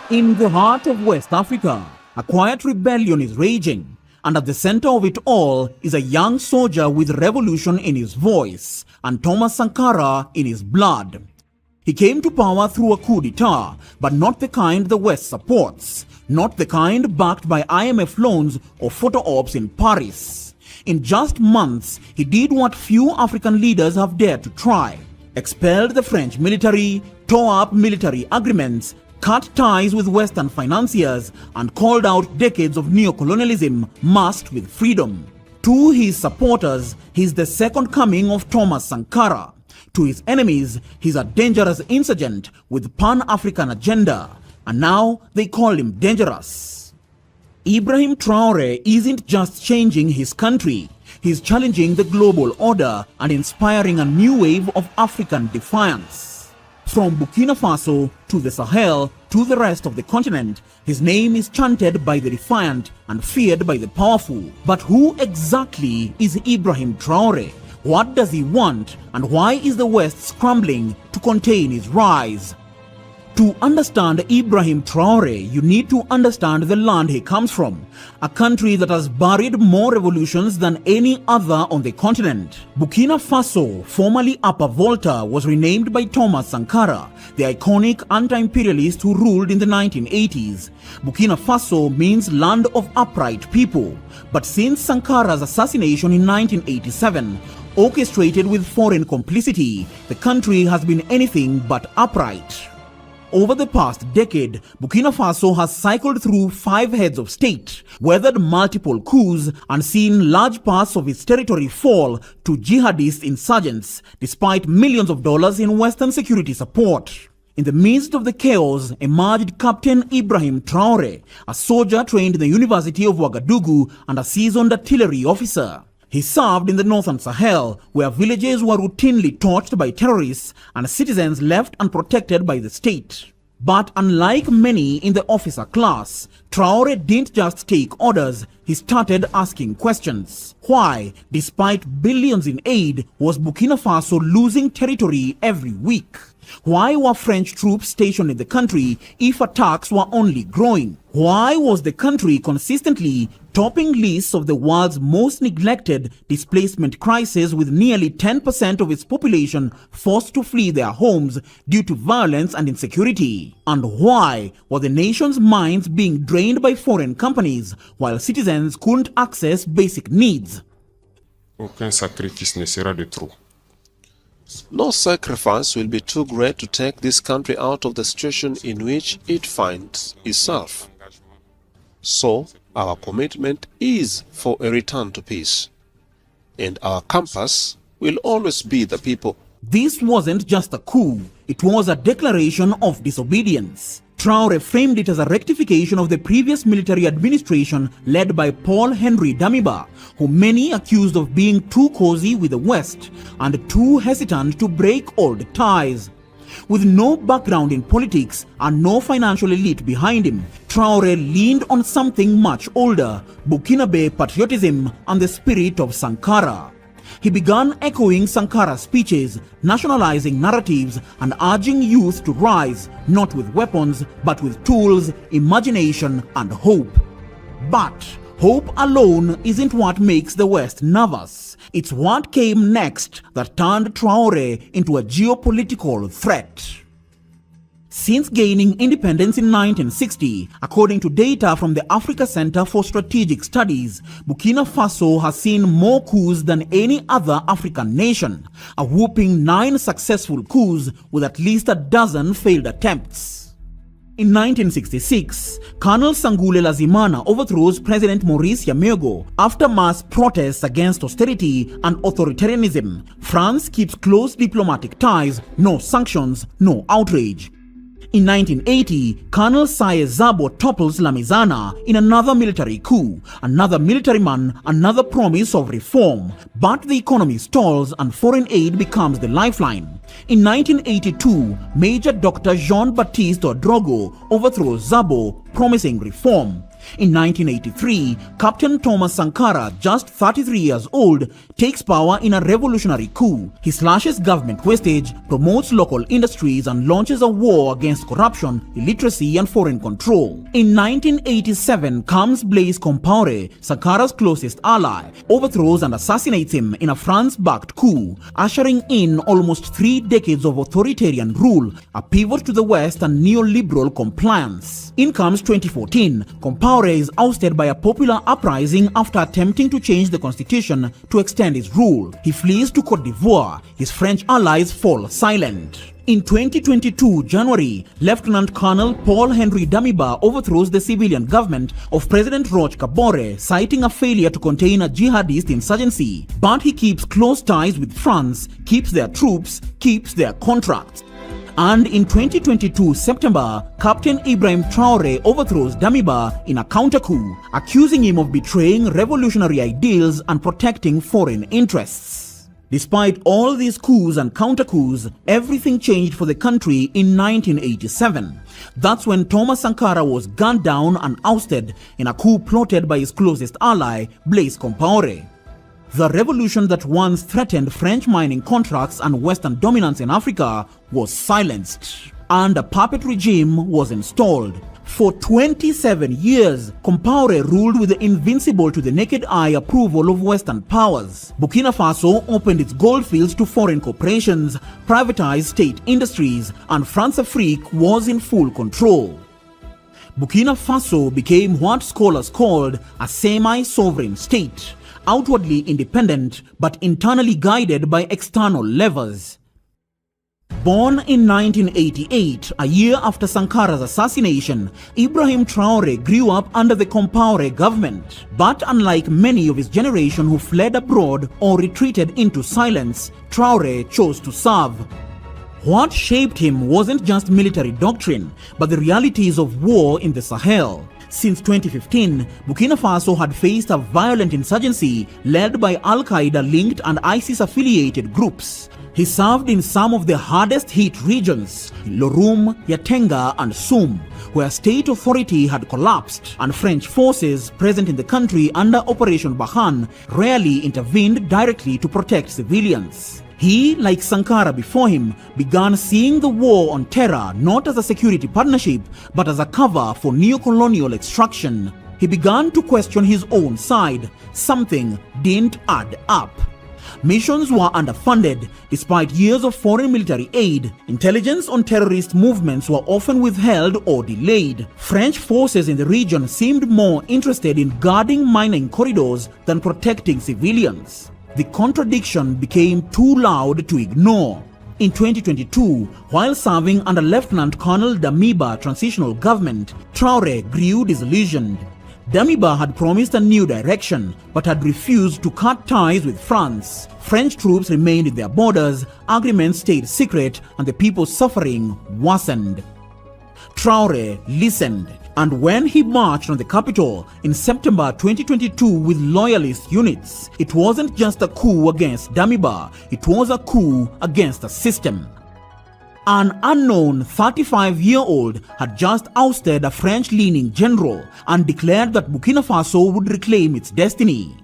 In the heart of West Africa, a quiet rebellion is raging, and at the center of it all is a young soldier with revolution in his voice and Thomas Sankara in his blood. He came to power through a coup d'etat, but not the kind the West supports, not the kind backed by IMF loans or photo ops in Paris. In just months, he did what few African leaders have dared to try: expelled the French military, tore up military agreements, cut ties with Western financiers, and called out decades of neocolonialism masked with freedom. To his supporters, he's the second coming of Thomas Sankara. To his enemies, he's a dangerous insurgent with Pan-African agenda, and now they call him dangerous. Ibrahim Traoré isn't just changing his country, he's challenging the global order and inspiring a new wave of African defiance. From Burkina Faso to the Sahel to the rest of the continent, his name is chanted by the defiant and feared by the powerful. But who exactly is Ibrahim Traoré? What does he want, and why is the West scrambling to contain his rise? To understand Ibrahim Traoré, you need to understand the land he comes from, a country that has buried more revolutions than any other on the continent. Burkina Faso, formerly Upper Volta, was renamed by Thomas Sankara, the iconic anti-imperialist who ruled in the 1980s. Burkina Faso means land of upright people, but since Sankara's assassination in 1987, orchestrated with foreign complicity, the country has been anything but upright. Over the past decade, Burkina Faso has cycled through 5 heads of state, weathered multiple coups, and seen large parts of its territory fall to jihadist insurgents, despite millions of dollars in Western security support. In the midst of the chaos emerged Captain Ibrahim Traoré, a soldier trained in the University of Ouagadougou and a seasoned artillery officer. He served in the northern Sahel, where villages were routinely torched by terrorists and citizens left unprotected by the state. But unlike many in the officer class, Traoré didn't just take orders, he started asking questions. Why, despite billions in aid, was Burkina Faso losing territory every week? Why were French troops stationed in the country if attacks were only growing? Why was the country consistently topping lists of the world's most neglected displacement crisis, with nearly 10% of its population forced to flee their homes due to violence and insecurity? And why were the nation's mines being drained by foreign companies while citizens couldn't access basic needs? Aucun sacrifice ne sera de trop. No sacrifice will be too great to take this country out of the situation in which it finds itself. So, our commitment is for a return to peace, and our compass will always be the people. This wasn't just a coup, it was a declaration of disobedience. Traoré framed it as a rectification of the previous military administration led by Paul Henry Damiba, who many accused of being too cozy with the West and too hesitant to break old ties. With no background in politics and no financial elite behind him, Traoré leaned on something much older: Burkinabe patriotism and the spirit of Sankara. He began echoing Sankara's speeches, nationalizing narratives, and urging youth to rise, not with weapons, but with tools, imagination, and hope. But hope alone isn't what makes the West nervous. It's what came next that turned Traoré into a geopolitical threat. Since gaining independence in 1960, according to data from the Africa Center for Strategic Studies, Burkina Faso has seen more coups than any other African nation, a whopping 9 successful coups with at least a dozen failed attempts. In 1966, Colonel Sangoulé Lazimana overthrows President Maurice Yamego after mass protests against austerity and authoritarianism. France keeps close diplomatic ties, no sanctions, no outrage. In 1980, Colonel Saye Zabo topples Lamizana in another military coup, another military man, another promise of reform. But the economy stalls and foreign aid becomes the lifeline. In 1982, Major Dr. Jean-Baptiste Ouedraogo overthrows Zabo, promising reform. In 1983, Captain Thomas Sankara, just 33 years old, takes power in a revolutionary coup. He slashes government wastage, promotes local industries, and launches a war against corruption, illiteracy, and foreign control. In 1987 comes Blaise Compaoré, Sankara's closest ally, overthrows and assassinates him in a France-backed coup, ushering in almost 3 decades of authoritarian rule, a pivot to the West and neoliberal compliance. In comes 2014, Compaoré is ousted by a popular uprising after attempting to change the constitution to extend his rule. He flees to Côte d'Ivoire. His French allies fall silent. In 2022 January, Lieutenant Colonel Paul-Henri Damiba overthrows the civilian government of President Roch Kabore, citing a failure to contain a jihadist insurgency. But he keeps close ties with France, keeps their troops, keeps their contracts. And in 2022 September, Captain Ibrahim Traoré overthrows Damiba in a counter-coup, accusing him of betraying revolutionary ideals and protecting foreign interests. Despite all these coups and counter-coups, everything changed for the country in 1987. That's when Thomas Sankara was gunned down and ousted in a coup plotted by his closest ally, Blaise Compaoré. The revolution that once threatened French mining contracts and Western dominance in Africa was silenced, and a puppet regime was installed. For 27 years, Compaoré ruled with the invincible to the naked eye approval of Western powers. Burkina Faso opened its goldfields to foreign corporations, privatized state industries, and Françafrique was in full control. Burkina Faso became what scholars called a semi-sovereign state, outwardly independent but internally guided by external levers. Born in 1988, a year after Sankara's assassination, Ibrahim Traoré grew up under the Compaoré government. But unlike many of his generation who fled abroad or retreated into silence, Traoré chose to serve. What shaped him wasn't just military doctrine, but the realities of war in the Sahel. Since 2015, Burkina Faso had faced a violent insurgency led by Al-Qaeda-linked and ISIS-affiliated groups. He served in some of the hardest-hit regions, Lorum, Yatenga, and Soum, where state authority had collapsed, and French forces present in the country under Operation Barkhane rarely intervened directly to protect civilians. He, like Sankara before him, began seeing the war on terror not as a security partnership, but as a cover for neocolonial extraction. He began to question his own side. Something didn't add up. Missions were underfunded. Despite years of foreign military aid, intelligence on terrorist movements were often withheld or delayed. French forces in the region seemed more interested in guarding mining corridors than protecting civilians. The contradiction became too loud to ignore. In 2022, while serving under Lieutenant Colonel Damiba transitional government, Traoré grew disillusioned. Damiba had promised a new direction, but had refused to cut ties with France. French troops remained in their borders, agreements stayed secret, and the people's suffering worsened. Traoré listened, and when he marched on the capital in September 2022 with loyalist units, it wasn't just a coup against Damiba, it was a coup against the system. An unknown 35-year-old had just ousted a French-leaning general and declared that Burkina Faso would reclaim its destiny.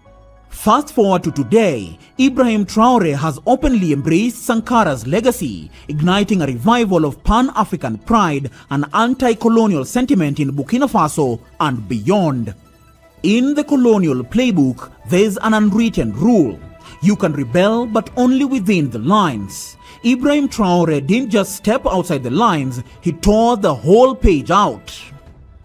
Fast forward to today, Ibrahim Traoré has openly embraced Sankara's legacy, igniting a revival of Pan-African pride and anti-colonial sentiment in Burkina Faso and beyond. In the colonial playbook, there's an unwritten rule. You can rebel, but only within the lines. Ibrahim Traoré didn't just step outside the lines, he tore the whole page out.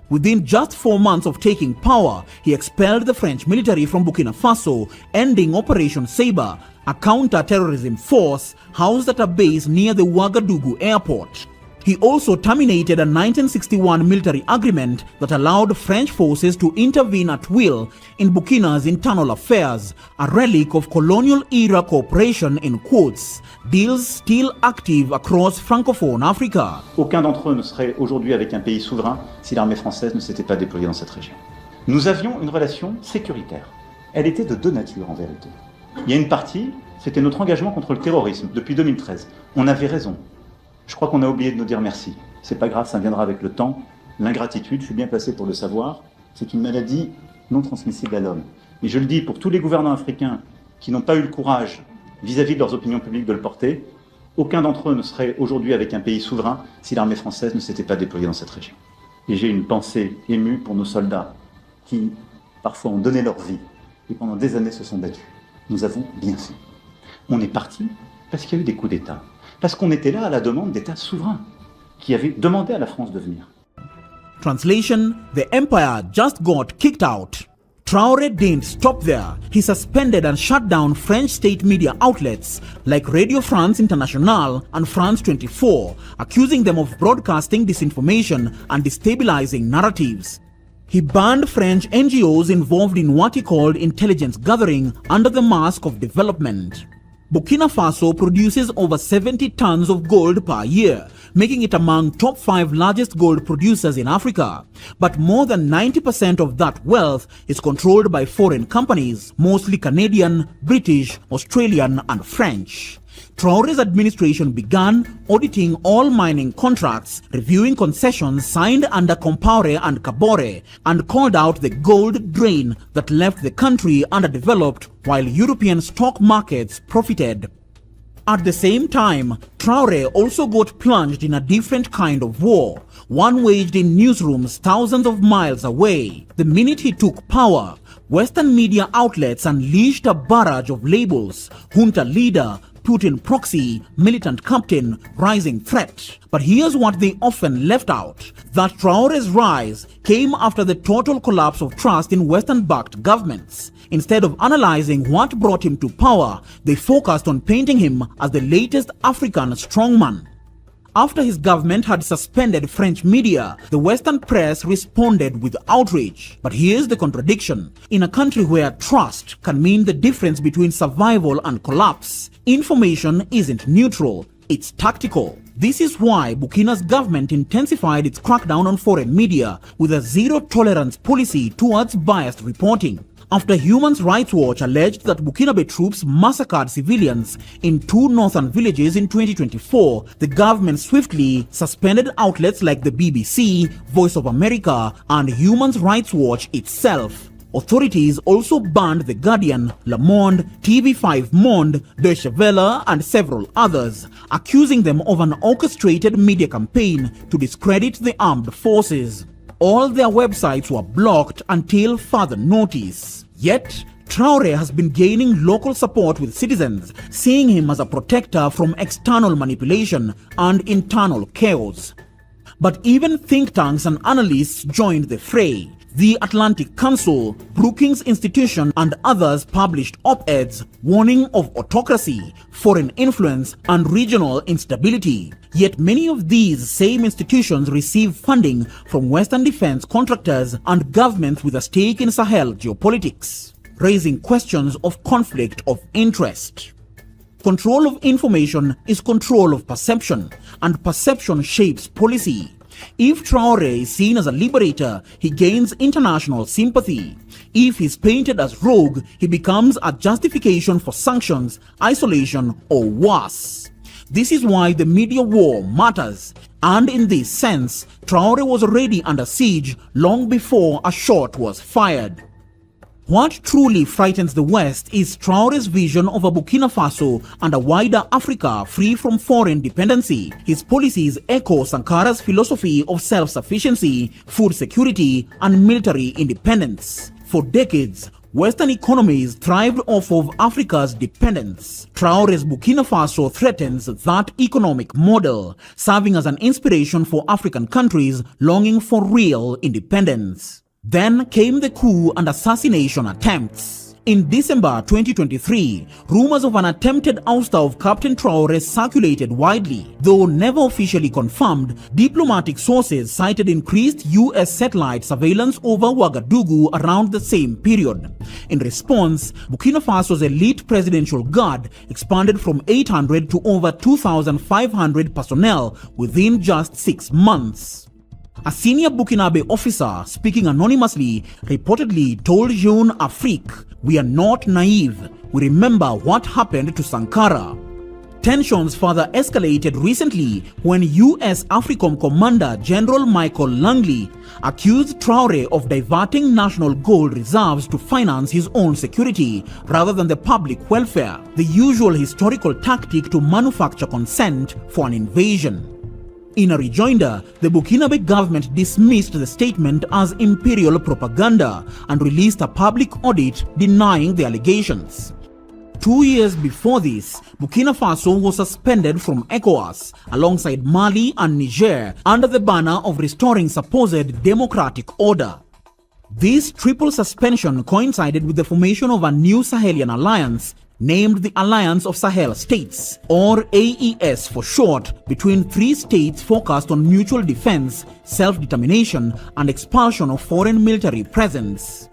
Within just 4 months of taking power, he expelled the French military from Burkina Faso, ending Operation Sabre, a counter-terrorism force housed at a base near the Ouagadougou airport. He also terminated a 1961 military agreement that allowed French forces to intervene at will in Burkina's internal affairs, a relic of colonial-era cooperation in quotes, deals still active across francophone Africa. Aucun d'entre eux ne serait aujourd'hui avec un pays souverain si l'armée française ne s'était pas déployée dans cette région. Nous avions une relation sécuritaire. Elle était de deux natures en vérité. Il y a une partie, c'était notre engagement contre le terrorisme depuis 2013. On avait raison. Je crois qu'on a oublié de nous dire merci. C'est pas grave, ça viendra avec le temps. L'ingratitude, je suis bien placé pour le savoir, C'est une maladie non transmissible à l'homme. Et je le dis pour tous les gouvernants africains qui n'ont pas eu le courage vis-à-vis de leurs opinions publiques de le porter, aucun d'entre eux ne serait aujourd'hui avec un pays souverain si l'armée française ne s'était pas déployée dans cette région. Et j'ai une pensée émue pour nos soldats qui, parfois, ont donné leur vie et pendant des années se sont battus. Nous avons bien fait. On est parti parce qu'il y a eu des coups d'État. Parce qu'on était là à la demande d'États souverains qui avaient demandé à la France de venir. Translation: The empire just got kicked out. Traoré didn't stop there. He suspended and shut down French state media outlets like Radio France Internationale and France 24, accusing them of broadcasting disinformation and destabilizing narratives. He banned French NGOs involved in what he called intelligence gathering under the mask of development. Burkina Faso produces over 70 tons of gold per year, making it among top 5 largest gold producers in Africa. But more than 90% of that wealth is controlled by foreign companies, mostly Canadian, British, Australian and French. Traoré's administration began auditing all mining contracts, reviewing concessions signed under Compaoré and Kabore, and called out the gold drain that left the country underdeveloped while European stock markets profited. At the same time, Traoré also got plunged in a different kind of war, one waged in newsrooms thousands of miles away. The minute he took power, Western media outlets unleashed a barrage of labels: junta leader, Putin proxy, militant captain, rising threat. But here's what they often left out: that Traoré's rise came after the total collapse of trust in Western-backed governments. Instead of analyzing what brought him to power, they focused on painting him as the latest African strongman. After his government had suspended French media, the Western press responded with outrage. But here's the contradiction. In a country where trust can mean the difference between survival and collapse, information isn't neutral, it's tactical. This is why Burkina's government intensified its crackdown on foreign media with a zero-tolerance policy towards biased reporting. After Human Rights Watch alleged that Burkinabe troops massacred civilians in 2 northern villages in 2024, the government swiftly suspended outlets like the BBC, Voice of America, and Human Rights Watch itself. Authorities also banned The Guardian, Le Monde, TV5 Monde, Deutsche Welle, and several others, accusing them of an orchestrated media campaign to discredit the armed forces. All their websites were blocked until further notice. Yet, Traoré has been gaining local support with citizens, seeing him as a protector from external manipulation and internal chaos. But even think tanks and analysts joined the fray. The Atlantic Council, Brookings Institution and others published op-eds warning of autocracy, foreign influence and regional instability. Yet many of these same institutions receive funding from Western defense contractors and governments with a stake in Sahel geopolitics, raising questions of conflict of interest. Control of information is control of perception, and perception shapes policy. If Traoré is seen as a liberator, he gains international sympathy. If he's painted as rogue, he becomes a justification for sanctions, isolation, or worse. This is why the media war matters. And in this sense, Traoré was already under siege long before a shot was fired. What truly frightens the West is Traoré's vision of a Burkina Faso and a wider Africa free from foreign dependency. His policies echo Sankara's philosophy of self-sufficiency, food security, and military independence. For decades, Western economies thrived off of Africa's dependence. Traoré's Burkina Faso threatens that economic model, serving as an inspiration for African countries longing for real independence. Then came the coup and assassination attempts. In December 2023, rumors of an attempted ouster of Captain Traoré circulated widely. Though never officially confirmed, diplomatic sources cited increased US satellite surveillance over Ouagadougou around the same period. In response, Burkina Faso's elite presidential guard expanded from 800 to over 2,500 personnel within just 6 months. A senior Burkinabe officer speaking anonymously reportedly told Jeune Afrique, "We are not naive. We remember what happened to Sankara." Tensions further escalated recently when US AFRICOM Commander General Michael Langley accused Traoré of diverting national gold reserves to finance his own security rather than the public welfare, the usual historical tactic to manufacture consent for an invasion. In a rejoinder, the Burkinabe government dismissed the statement as imperial propaganda and released a public audit denying the allegations. 2 years before this, Burkina Faso was suspended from ECOWAS alongside Mali and Niger under the banner of restoring supposed democratic order. This triple suspension coincided with the formation of a new Sahelian alliance named the Alliance of Sahel States, or AES for short, between 3 states focused on mutual defense, self-determination, and expulsion of foreign military presence.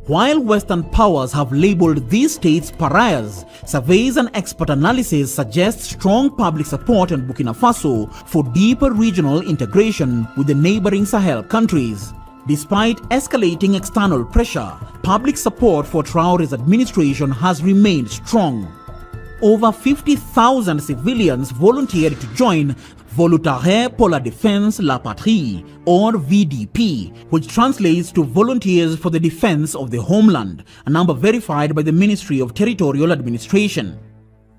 While Western powers have labeled these states pariahs, surveys and expert analysis suggest strong public support in Burkina Faso for deeper regional integration with the neighboring Sahel countries. Despite escalating external pressure, public support for Traoré's administration has remained strong. Over 50,000 civilians volunteered to join Volontaires pour la Défense la Patrie, or VDP, which translates to Volunteers for the Defense of the Homeland, a number verified by the Ministry of Territorial Administration.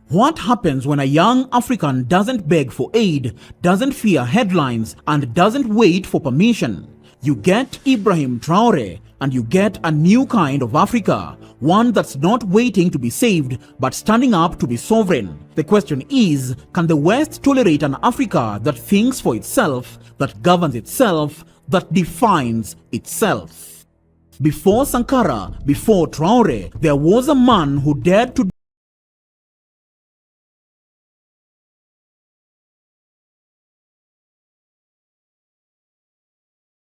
What happens when a young African doesn't beg for aid, doesn't fear headlines, and doesn't wait for permission? You get Ibrahim Traoré, and you get a new kind of Africa, one that's not waiting to be saved, but standing up to be sovereign. The question is, can the West tolerate an Africa that thinks for itself, that governs itself, that defines itself? Before Sankara, before Traoré, there was a man who dared to